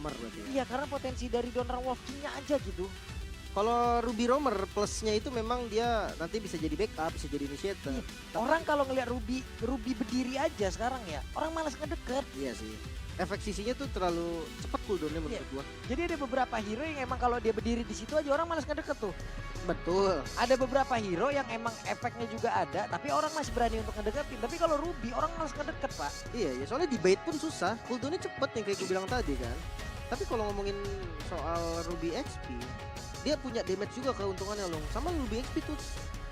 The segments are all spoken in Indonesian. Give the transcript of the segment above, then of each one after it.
Romer berarti ya. Iya, karena potensi dari Donner Wolf King-nya aja gitu. Kalau Ruby Romer plusnya itu memang dia nanti bisa jadi backup, bisa jadi initiator. Iya. Orang kalau ngelihat Ruby berdiri aja sekarang ya, orang malas ngedeket. Iya sih. Efek sisinya tuh terlalu cepat cooldownnya menurut gua. Jadi ada beberapa hero yang emang kalau dia berdiri di situ aja orang malas ngedeket tuh. Betul. Ada beberapa hero yang emang efeknya juga ada, tapi orang masih berani untuk ngedeketin. Tapi kalau Ruby orang malas ngedeket, Pak. Iya ya, soalnya di bait pun susah. Cooldownnya cepet yang kayak gue bilang tadi kan. Tapi kalau ngomongin soal Ruby XP, dia punya damage juga keuntungannya loh. Sama Ruby XP tuh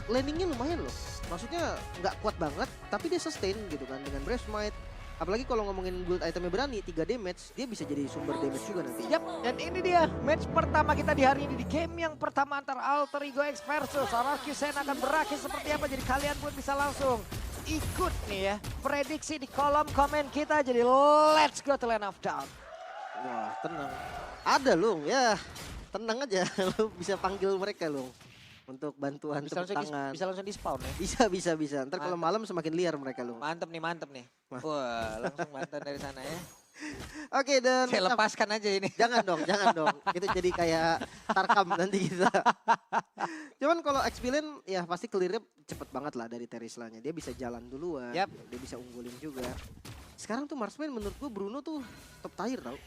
landingnya lumayan loh. Maksudnya nggak kuat banget, tapi dia sustain gitu kan dengan Breath Smite. Apalagi kalau ngomongin build itemnya berani, 3 damage, dia bisa jadi sumber damage juga nanti. Yap, dan ini dia match pertama kita di hari ini. Di game yang pertama antara Alter Ego X versus Anarchy Sen akan berakhir seperti apa. Jadi kalian pun bisa langsung ikut nih ya. Prediksi di kolom komen kita. Jadi let's go to Land of Doubt. Wah, tenang. Ada loh, ya. Tenang aja, lo bisa panggil mereka loh. Untuk bantuan Bisa tepuk tangan. bisa langsung di spawn ya. Bisa. Ntar kalau malam semakin liar mereka loh. Mantep nih. Wah, langsung bantuan dari sana ya. Oke, dan Saya lepaskan aja ini. jangan dong. Itu jadi kayak Tarkam nanti kita. Cuman kalau Xpilen ya pasti clear-nya cepet banget lah dari Terizlanya. Dia bisa jalan duluan, Yap. dia bisa unggulin juga. Sekarang tuh Marksman menurut gue Bruno tuh top tier tau.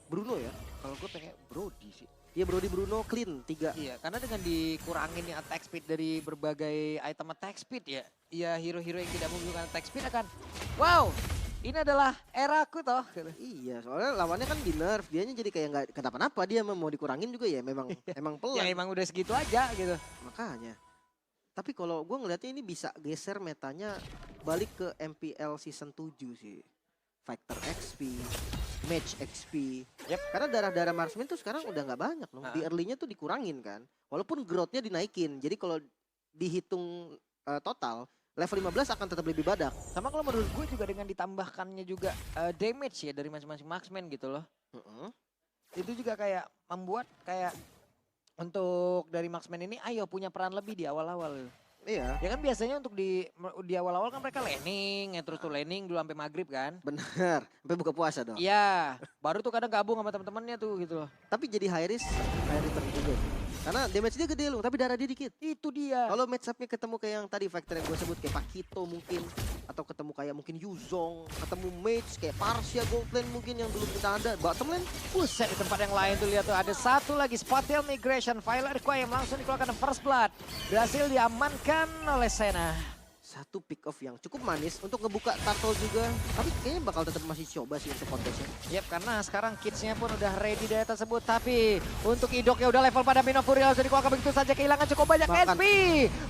Bruno ya. Kalau gue pengen Brody sih. Iya Brody Bruno clean 3. Iya, karena dengan dikurangin attack speed dari berbagai item attack speed ya. Iya, hero-hero yang tidak membutuhkan attack speed akan wow, ini adalah eraku toh. Iya, soalnya lawannya kan di nerf, dianya jadi kayak nggak kenapa-napa, dia mau dikurangin juga ya memang pelan. Ya emang udah segitu aja gitu. Makanya. Tapi kalau gue ngeliatnya ini bisa geser metanya balik ke MPL season 7 sih. Fighter XP, Match XP. Yap. Karena darah-darah marksman tuh sekarang udah nggak banyak loh. Di early-nya tuh dikurangin kan. Walaupun growth-nya dinaikin. Jadi kalau dihitung total, level 15 akan tetap lebih badak. Sama kalau menurut gue juga dengan ditambahkannya juga damage ya dari masing-masing marksman gitu loh. Itu juga kayak membuat kayak untuk dari marksman ini ayo punya peran lebih di awal-awal. Iya. Ya kan biasanya untuk di awal-awal kan mereka laning, ya terus tuh laning dulu sampai maghrib kan. Bener, sampai buka puasa dong. Iya, baru tuh kadang gabung sama teman-temannya tuh gitu loh. Tapi jadi high risk, high return juga. Karena damage dia gede loh, tapi darah dia dikit. Itu dia. Kalau match up-nya ketemu kayak yang tadi factor yang gue sebut kayak Pakito mungkin, atau ketemu kayak mungkin Yuzong, ketemu Mage kayak Parsia Gold Lane mungkin yang dulu kita ada, bottom lane. Buset, di tempat yang lain tuh lihat tuh ada satu lagi Spatel Migration, Violet yang langsung dikeluarkan first blood. Berhasil diamankan oleh Sena. Satu pick off yang cukup manis untuk ngebuka turtle juga, tapi kayaknya bakal tetap masih coba sih untuk kontesnya. Yap, karena sekarang kidsnya pun udah ready dari tersebut, tapi untuk Idok ya udah level pada Mino Fury langsung dikeluarkan begitu saja, kehilangan cukup banyak HP.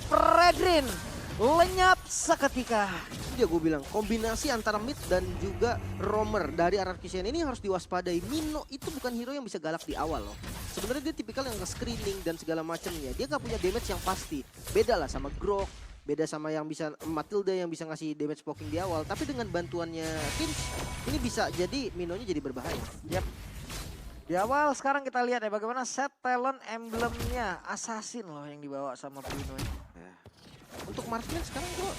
Fredrin lenyap seketika. Dia gue bilang kombinasi antara mid dan juga roamer dari Anarchy Sen ini harus diwaspadai. Mino itu bukan hero yang bisa galak di awal loh. Sebenarnya dia tipikal yang nge-screening dan segala macamnya. Dia gak punya damage yang pasti. Beda lah sama Grok, beda sama yang bisa Matilda yang bisa ngasih damage poking di awal. Tapi dengan bantuannya Finch, ini bisa jadi Minonya jadi berbahaya. Yap. Di awal sekarang kita lihat ya bagaimana set talent emblemnya Assassin loh yang dibawa sama Bruno. Ya. Untuk marksman sekarang gue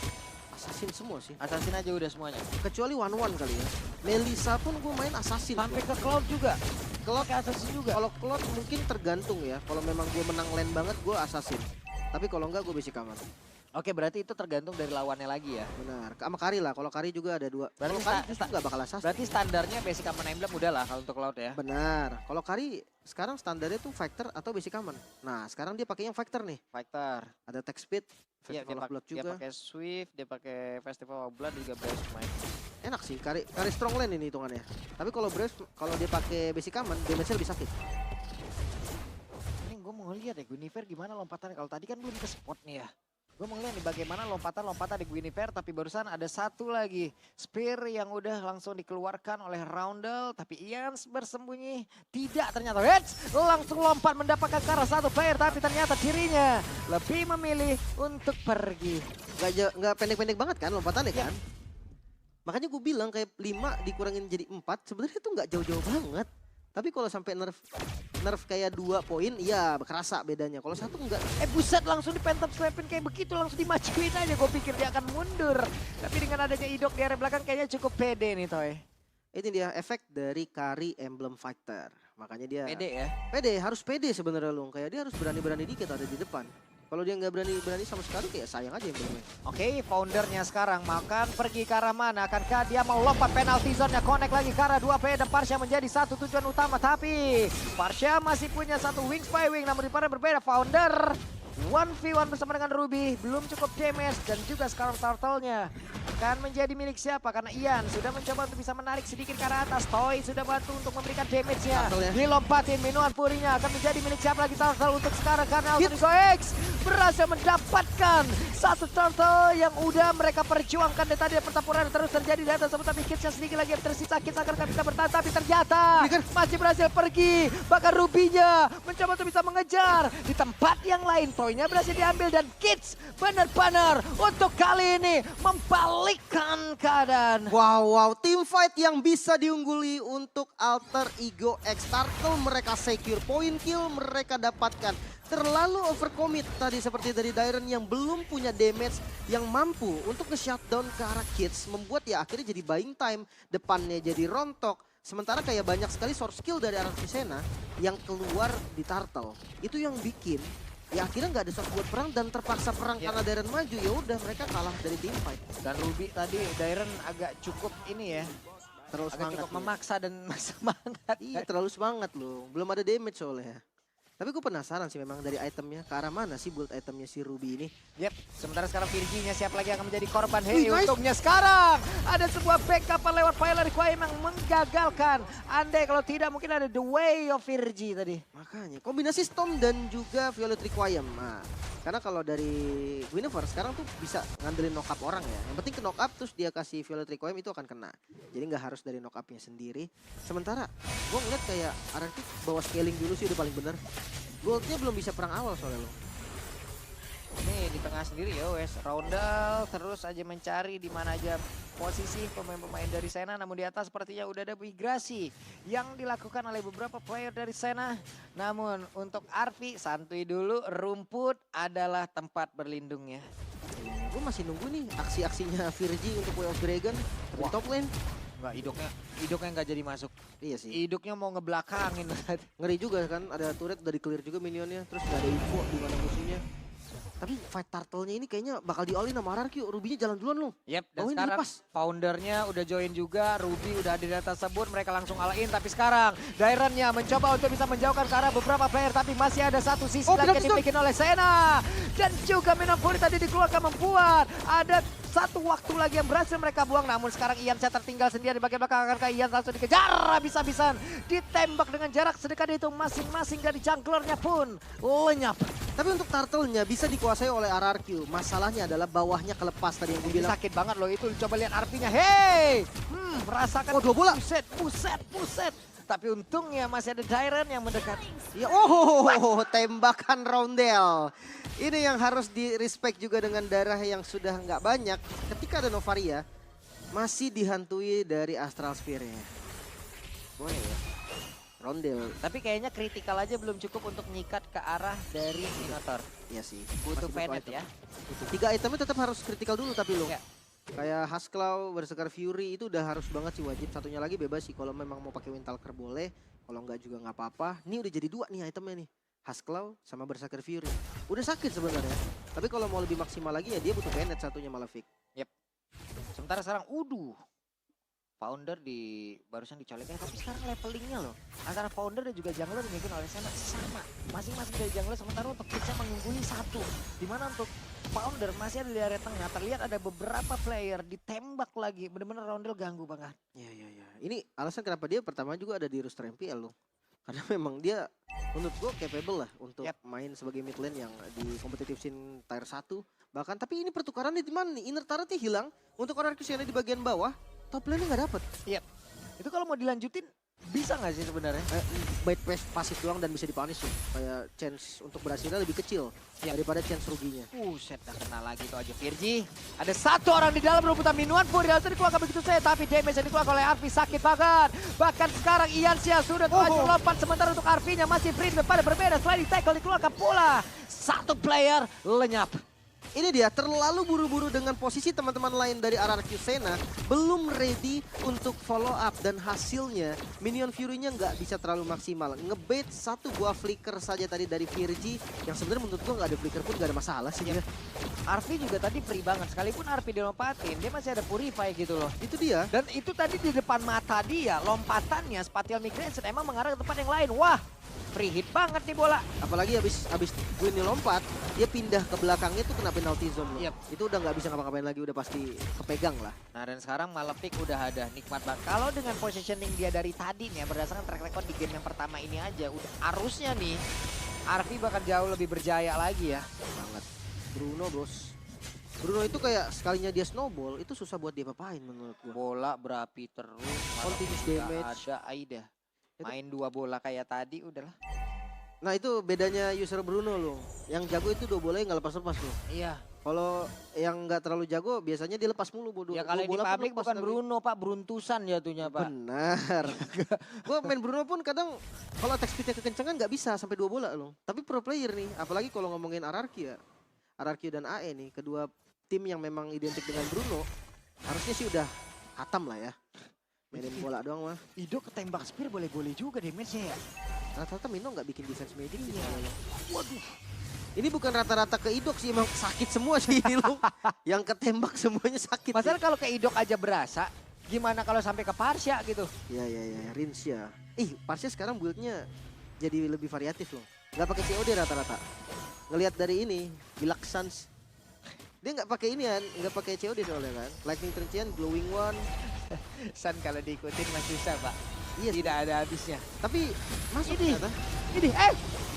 assassin semua sih. Assassin aja udah semuanya. Kecuali one kali ya. Melissa pun gue main assassin. Sampai ke Cloud juga. Cloud Assassin juga. Kalau Cloud mungkin tergantung ya. Kalau memang gue menang lane banget gue assassin. Tapi kalau enggak gue basic aman. Oke, berarti itu tergantung dari lawannya lagi ya. Benar. Sama Kari lah. Kalau Kari juga ada 2. Berarti Kalau Kari justru nggak bakal assassin. Berarti standarnya basic aman emblem udah lah kalau untuk Cloud ya. Benar. Kalau Kari sekarang standarnya tuh fighter atau basic aman. Nah sekarang dia pakai yang fighter nih. Fighter. Ada attack speed, Iya, Festival of Blood dia juga. pakai Swift, dia pakai Festival of Blood juga Breath Smite. Enak sih. Kari strong lane ini hitungannya. Tapi kalau Breath, kalau dia pakai basic aman, damage-nya lebih sakit. Ini gue mau lihat ya Guinevere gimana lompatannya. Kalau tadi kan belum ke spot nih ya. Gue mau lihat nih bagaimana lompatan di Guinevere, tapi barusan ada satu lagi spear yang udah langsung dikeluarkan oleh Roundel, tapi Ian bersembunyi. Tidak ternyata, langsung lompat mendapatkan ke arah satu player, tapi ternyata dirinya lebih memilih untuk pergi. Nggak pendek-pendek banget kan lompatannya kan? Makanya gue bilang kayak 5 dikurangin jadi 4, sebenarnya itu nggak jauh-jauh banget. Tapi kalau sampai nerf kayak 2 poin, iya kerasa bedanya. Kalau 1 enggak. Buset, langsung di pentap slapin kayak begitu, langsung dimajuin aja. Gue pikir dia akan mundur. Tapi dengan adanya Idok di area belakang kayaknya cukup pede nih Toy. Ini dia efek dari Kari Emblem Fighter. Makanya dia Pede ya. pede, harus pede sebenarnya Lung. Kayak dia harus berani-berani dikit ada di depan. Kalau dia nggak berani-berani sama sekali kayak sayang aja Emblemnya. Oke, foundernya sekarang makan pergi ke arah mana? Akankah dia mau lompat penalty zone-nya? Connect lagi ke arah 2 player dan Parsha menjadi satu tujuan utama. Tapi Parsha masih punya satu wings by wing. Namun di mana berbeda, founder 1v1 bersama dengan Ruby. Belum cukup damage dan juga sekarang turtle-nya akan menjadi milik siapa? Karena Ian sudah mencoba untuk bisa menarik sedikit ke arah atas. Toy sudah bantu untuk memberikan damage-nya. Turtle ya. Dilompatin, minuan Fury-nya akan menjadi milik siapa lagi turtle untuk sekarang? Karena Alterico X berhasil mendapatkan satu turtle yang udah mereka perjuangkan dari tadi. Pertempuran terus terjadi di atas, tapi Kids sedikit lagi yang tersisa. Kids akan bisa bertahan, tapi ternyata masih berhasil pergi. Bahkan Ruby-nya mencoba untuk bisa mengejar di tempat yang lain. Toy-nya berhasil diambil dan Kids benar-benar untuk kali ini membalikkan keadaan. Wow, team fight yang bisa diungguli untuk Alter Ego X. Turtle mereka secure, point kill mereka dapatkan. Terlalu overcommit tadi seperti dari Dairon yang belum punya damage yang mampu untuk nge-shutdown ke arah Kids. Membuat ya akhirnya jadi buying time, depannya jadi rontok. Sementara kayak banyak sekali source skill dari arah Kisena yang keluar di Turtle. Itu yang bikin ya akhirnya nggak ada source buat perang dan terpaksa perang karena Dairon maju. Ya udah mereka kalah dari team fight. Dan Ruby tadi Dairon agak cukup ini ya. Terlalu Agak semangat cukup dia. memaksa dan semangat. Iya terlalu semangat loh. Belum ada damage soalnya. Tapi gue penasaran sih memang dari itemnya. Ke arah mana sih build itemnya si Ruby ini? Yep, sementara sekarang Virgie-nya siapa lagi yang akan menjadi korban? Wih, Hei, nice. untungnya sekarang ada sebuah backup lewat Pilot Requiem yang menggagalkan. Andai kalau tidak mungkin ada The Way of Virgie tadi. Makanya kombinasi Storm dan juga Violet Requiem. Nah, karena kalau dari Guinevere sekarang tuh bisa ngandelin knock up orang ya. Yang penting ke knock up terus dia kasih Violet Requiem itu akan kena. Jadi nggak harus dari knock up-nya sendiri. Sementara gue ngeliat kayak RRQ bawa scaling dulu sih udah paling bener. Goldnya belum bisa perang awal soalnya lo. Nih di tengah sendiri ya wes. Roundel terus aja mencari di mana aja posisi pemain-pemain dari Sena. Namun di atas sepertinya udah ada migrasi yang dilakukan oleh beberapa player dari Sena. Namun untuk Arfi santuy dulu, rumput adalah tempat berlindungnya. Gue masih nunggu nih aksi-aksinya Virgie untuk Way of Dragon di Wah. top lane. Enggak, hidupnya nggak jadi masuk. Iya sih. Hidupnya mau ngebelakangin. Ngeri juga kan, ada turret dari clear juga minionnya, terus gak ada info di mana musuhnya. Tapi fight turtle-nya ini kayaknya bakal di-all-in sama RRQ, Ruby-nya jalan duluan loh. Yep, dan Oh, ini sekarang lepas. foundernya udah join juga, Ruby udah ada di atas sebut, mereka langsung all-in. Tapi sekarang Dairon-nya mencoba untuk bisa menjauhkan ke arah beberapa player, tapi masih ada satu sisi lagi yang dibikin oleh Sena. Dan juga Minapuri tadi dikeluarkan membuat ada satu waktu lagi yang berhasil mereka buang. Namun sekarang Ian saya tertinggal sendiri di bagian belakang. Akankah Ian langsung dikejar habis-habisan, ditembak dengan jarak sedekat itu. Masing-masing dari junglernya pun lenyap. Tapi untuk turtle-nya bisa dikuasai oleh RRQ. Masalahnya adalah bawahnya kelepas tadi yang gue bilang. Sakit banget loh itu, coba lihat artinya. Hey, merasakan. Oh, 2 bola. Buset. Tapi untungnya masih ada Dairon yang mendekat. Ya, oh, tembakan Roundel. Ini yang harus di-respect juga dengan darah yang sudah nggak banyak. Ketika ada Novaria, masih dihantui dari Astral Spear-nya. Boleh ya. Roundel. Tapi kayaknya kritikal aja belum cukup untuk nyikat ke arah dari Minotaur. Iya sih. Butuh Masih Venet item. ya. Butuh. 3 itemnya tetap harus kritikal dulu tapi lo. Ya. Kayak Husklaw, Berserker Fury itu udah harus banget sih wajib. Satunya lagi bebas sih kalau memang mau pakai Windtalker boleh. Kalau nggak juga nggak apa-apa. Ini udah jadi 2 nih itemnya nih. Husklaw sama Berserker Fury. Udah sakit sebenarnya. Tapi kalau mau lebih maksimal lagi ya dia butuh Bennett satunya Malefic. Yep. Sementara sekarang Founder barusan dicolek tapi sekarang levelingnya loh antara Founder dan juga jungler dimiliki oleh Sena sama. Masing-masing dari jungler, sementara untuk Kidsnya mengungguli 1. Dimana untuk Founder masih ada di area tengah, terlihat ada beberapa player ditembak lagi. Bener-bener Roundel ganggu banget. Iya. Ini alasan kenapa dia pertama juga ada di roster MPL loh. Karena memang dia menurut gue capable lah untuk main sebagai mid lane yang di competitive scene tier 1. Bahkan tapi ini pertukarannya di mana nih? Inner turret-nya hilang untuk orang Kisena di bagian bawah. Top lane-nya nggak dapet. Iya. Itu kalau mau dilanjutin bisa nggak sih sebenarnya? Bait pass pasif doang dan bisa dipunish sih. Kayak chance untuk berhasilnya lebih kecil daripada chance ruginya. Set dah kena lagi tuh aja Virgie. Ada 1 orang di dalam rebutan minuan Fury langsung dikeluarkan begitu saja, tapi damage yang dikeluarkan oleh Arfi sakit banget. Bahkan sekarang Iansia sudah maju lompat, sementara untuk Arfi-nya masih free. Pada berbeda selain di tackle dikeluarkan pula. 1 player lenyap. ini dia terlalu buru-buru dengan posisi teman-teman lain dari RRQ Sena belum ready untuk follow up dan hasilnya minion Fury-nya nggak bisa terlalu maksimal. Ngebait satu buah flicker saja tadi dari Virgi yang sebenarnya menurut gua nggak ada flicker pun nggak ada masalah sih dia. Arfi juga tadi free banget, sekalipun Arfi dilompatin, dia masih ada purify gitu loh. Itu dia. Dan itu tadi di depan mata dia, lompatannya spatial migration emang mengarah ke tempat yang lain. Wah, free hit banget nih bola. Apalagi abis Gwynny lompat, dia pindah ke belakangnya tuh kena penalty zone loh. Yep. Itu udah nggak bisa ngapa-ngapain lagi, udah pasti kepegang lah. Nah dan sekarang Malefic udah ada, nikmat banget. Kalau dengan positioning dia dari tadi nih ya, berdasarkan track record di game yang pertama ini aja, udah harusnya nih Arfi bakal jauh lebih berjaya lagi ya. Banget. Bruno bos. Bruno itu kayak sekalinya dia snowball, itu susah buat dia apain menurut gua. Bola berapi terus, Continuous Malefic nggak damage. ada Aida. Main 2 bola kayak tadi udahlah. Nah itu bedanya user Bruno loh. Yang jago itu 2 bolanya nggak lepas-lepas loh. Iya. Kalau yang nggak terlalu jago biasanya dia lepas mulu bodoh. Ya kalau di publik bukan Bruno Pak, beruntusan jatuhnya Pak. Benar. Gua main Bruno pun kadang kalau attack speednya kekencangan nggak bisa sampai 2 bola loh. Tapi pro player nih, apalagi kalau ngomongin RRQ ya. RRQ dan AE nih, kedua tim yang memang identik dengan Bruno, harusnya sih udah hatam lah ya. Mainin bola doang mah. Ido ketembak spear boleh-boleh juga damage-nya ya. Rata-rata Mino nggak bikin defense magic sih. Iya. sebenarnya. Waduh. Ini bukan rata-rata ke Idok sih, emang sakit semua sih ini loh. Yang ketembak semuanya sakit. Masalah kalau ke Idok aja berasa, gimana kalau sampai ke Parsha gitu? Ya, Rins ya. Parsnya sekarang build-nya jadi lebih variatif loh. Nggak pakai COD rata-rata. Ngelihat dari ini, Bilaksans. Dia nggak pakai ini kan, nggak pakai COD soalnya kan. Lightning Trencian, Glowing One. San kalau diikutin masih susah Pak. Iya, Tidak ada habisnya. tapi masuk Ini. ternyata. Ini,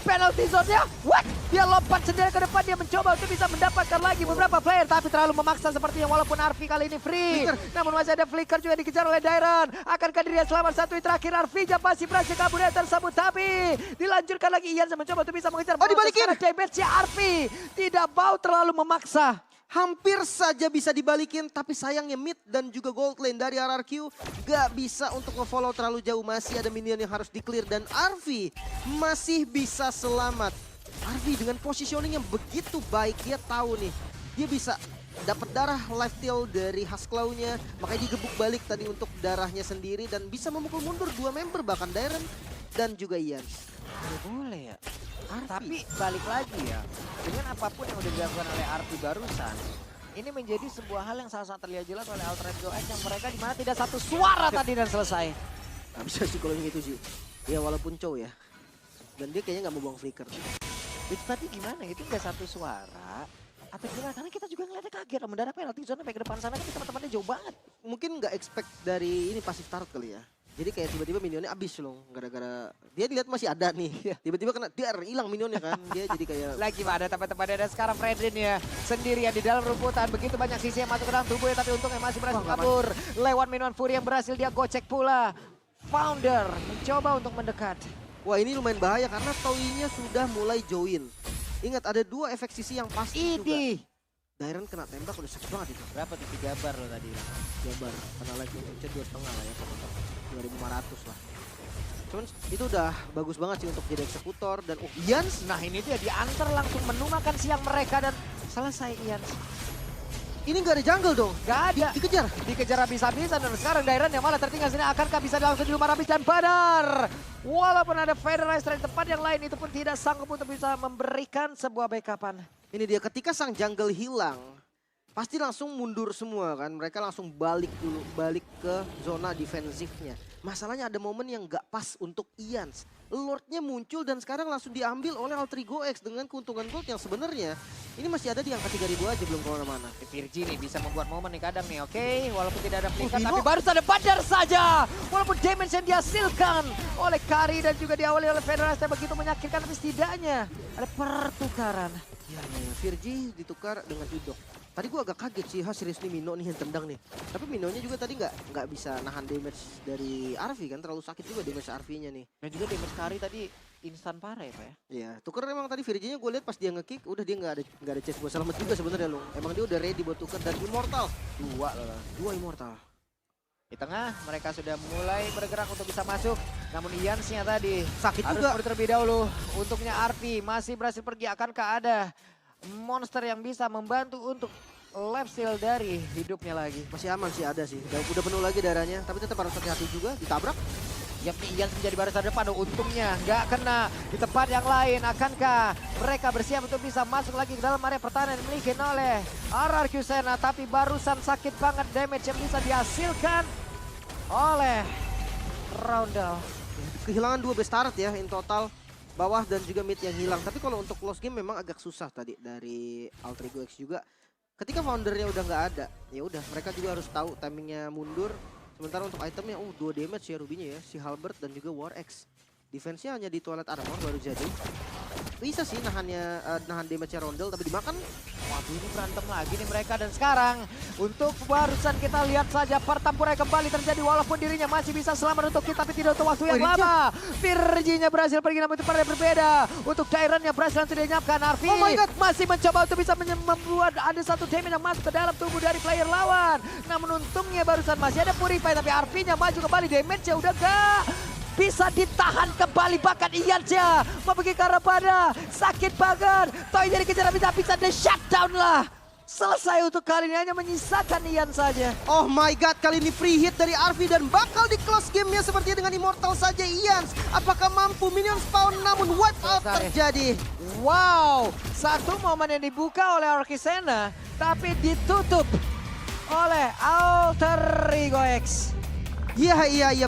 penalty zone-nya. What? Dia lompat sendiri ke depan, dia mencoba untuk bisa mendapatkan lagi beberapa player. Tapi terlalu memaksa sepertinya walaupun Arfi kali ini free. Flicker. Namun masih ada flicker juga dikejar oleh Dairan. Akankah dirinya selamat satu hit terakhir? Arfi masih berhasil kabur dari tersebut. Tapi dilanjutkan lagi, Ian mencoba untuk bisa mengejar. Dibalikin. Damage-nya Arfi tidak mau terlalu memaksa. Hampir saja bisa dibalikin, tapi sayangnya mid dan juga gold lane dari RRQ gak bisa untuk nge-follow terlalu jauh. Masih ada minion yang harus di-clear dan Arfi masih bisa selamat. Arfi dengan positioning yang begitu baik, dia tahu nih, dia bisa dapat darah life steal dari Hasklaunya, makanya digebuk balik tadi untuk darahnya sendiri dan bisa memukul mundur 2 member bahkan Dairen dan juga Ian. Boleh ya. Arfi. Tapi balik lagi ya, dengan apapun yang udah dilakukan oleh Arfi barusan, ini menjadi sebuah hal yang sangat terlihat jelas oleh Altered Gox yang mereka dimana tidak satu suara tadi dan selesai. Gak bisa sih kalau yang itu sih. Ya walaupun cow ya. Dan dia kayaknya gak mau buang flicker. Itu tadi gimana? Itu nggak satu suara. Atau gimana? Karena kita juga ngeliatnya kaget. Mendarat penalti zone sampai ke depan sana kan teman-temannya jauh banget. Mungkin nggak expect dari ini pasif turret kali ya. Jadi kayak tiba-tiba minionnya abis loh. Gara-gara dia dilihat masih ada nih. Tiba-tiba kena dia hilang minionnya kan. Dia jadi kayak Lagi ada teman-temannya dan sekarang Fredrin ya sendirian di dalam rumputan. Begitu banyak sisi yang masuk ke dalam tubuhnya tapi untungnya masih berhasil kabur. Lewat minuman Fury yang berhasil dia gocek pula. Founder mencoba untuk mendekat. wah ini lumayan bahaya karena Toinya sudah mulai join. Ingat ada 2 efek sisi yang pasti juga. Idi. Dairen kena tembak udah sakit banget itu. Berapa tuh 3 bar lo tadi? Jabar karena live nya 2,5 lah ya. 2.500 lah. Cuman itu udah bagus banget sih untuk jadi eksekutor dan Ians. Nah ini dia diantar langsung menu makan siang mereka dan selesai Ian. Ini nggak ada jungle dong. Gak ada. Dikejar. Dikejar habis-habisan dan sekarang Dairen yang malah tertinggal sini. Akankah bisa langsung dilumar habis dan Badar. Walaupun ada Federizer di tempat yang lain itu pun tidak sanggup untuk bisa memberikan sebuah backupan. Ini dia ketika sang jungle hilang. Pasti langsung mundur semua kan. Mereka langsung balik dulu. Balik ke zona defensifnya. Masalahnya ada momen yang nggak pas untuk Ians. Lordnya muncul dan sekarang langsung diambil oleh Altered Gox dengan keuntungan gold yang sebenarnya ini masih ada di angka 3.000 aja belum kemana-mana. Virgi nih bisa membuat momen nih kadang nih, oke. Walaupun tidak ada flicker Bino. tapi baru ada Badar saja. Walaupun damage yang dihasilkan oleh Kari dan juga diawali oleh Federizer begitu menyakitkan tapi setidaknya ada pertukaran. Ya, Virgi ditukar dengan Idok. Tadi gua agak kaget sih, serius nih Mino nih yang tendang nih. Tapi Minonya juga tadi nggak bisa nahan damage dari Arfi kan, terlalu sakit juga damage Arfi-nya nih. Dan juga damage Kari tadi instan parah ya Pak ya. Iya, tuker emang tadi Virginya gue lihat pas dia nge-kick, udah dia nggak ada chance buat selamat juga sebenarnya loh. Emang dia udah ready buat tuker dan Immortal. 2 Immortal. Di tengah mereka sudah mulai bergerak untuk bisa masuk. Namun Iansnya tadi Sakit harus juga. terlebih dahulu. Untuknya Arfi masih berhasil pergi. Akankah ada monster yang bisa membantu untuk life steal dari hidupnya lagi. Masih aman sih, ada sih. Udah penuh lagi darahnya, tapi tetap harus hati-hati juga, ditabrak. Yap, Ian menjadi barisan depan, untungnya nggak kena di tempat yang lain. Akankah mereka bersiap untuk bisa masuk lagi ke dalam area pertahanan yang dimiliki oleh RRQ Sena? Tapi barusan sakit banget damage yang bisa dihasilkan oleh Roundel. Kehilangan 2 base turret ya in total. Bawah dan juga mid yang hilang. Tapi kalau untuk close game memang agak susah tadi dari Alter Ego X juga. Ketika foundernya udah nggak ada, ya udah mereka juga harus tahu timingnya mundur. Sementara untuk itemnya, 2 damage ya Rubinya ya, si Halberd dan juga War X. Defense-nya hanya di Toilet Armor baru jadi. Bisa sih nahan damage-nya Roundel, tapi dimakan. Waduh, ini berantem lagi nih mereka. Dan sekarang untuk barusan kita lihat saja pertempuran kembali terjadi. Walaupun dirinya masih bisa selamat untuk kita, tapi tidak untuk waktu yang lama. Virginya berhasil pergi namun itu pada berbeda. Untuk Dairon-nya berhasil langsung dinyapkan. Arfi Oh my God, masih mencoba untuk bisa membuat ada satu damage yang masuk ke dalam tubuh dari player lawan. Namun untungnya barusan masih ada Purify, tapi Arfi-nya maju kembali. Damage-nya udah gak bisa ditahan kembali, bahkan Ian-nya mau pergi ke arah pada sakit banget. Toy jadi kejar bisa di shutdown lah. Selesai untuk kali ini, hanya menyisakan Ian saja. Oh my god, kali ini free hit dari Arfi dan bakal di close game-nya sepertinya dengan Immortal saja Ian. Apakah mampu minion spawn namun wipe out terjadi. Wow, satu momen yang dibuka oleh Arkisena tapi ditutup oleh Alter Ego X. Iya.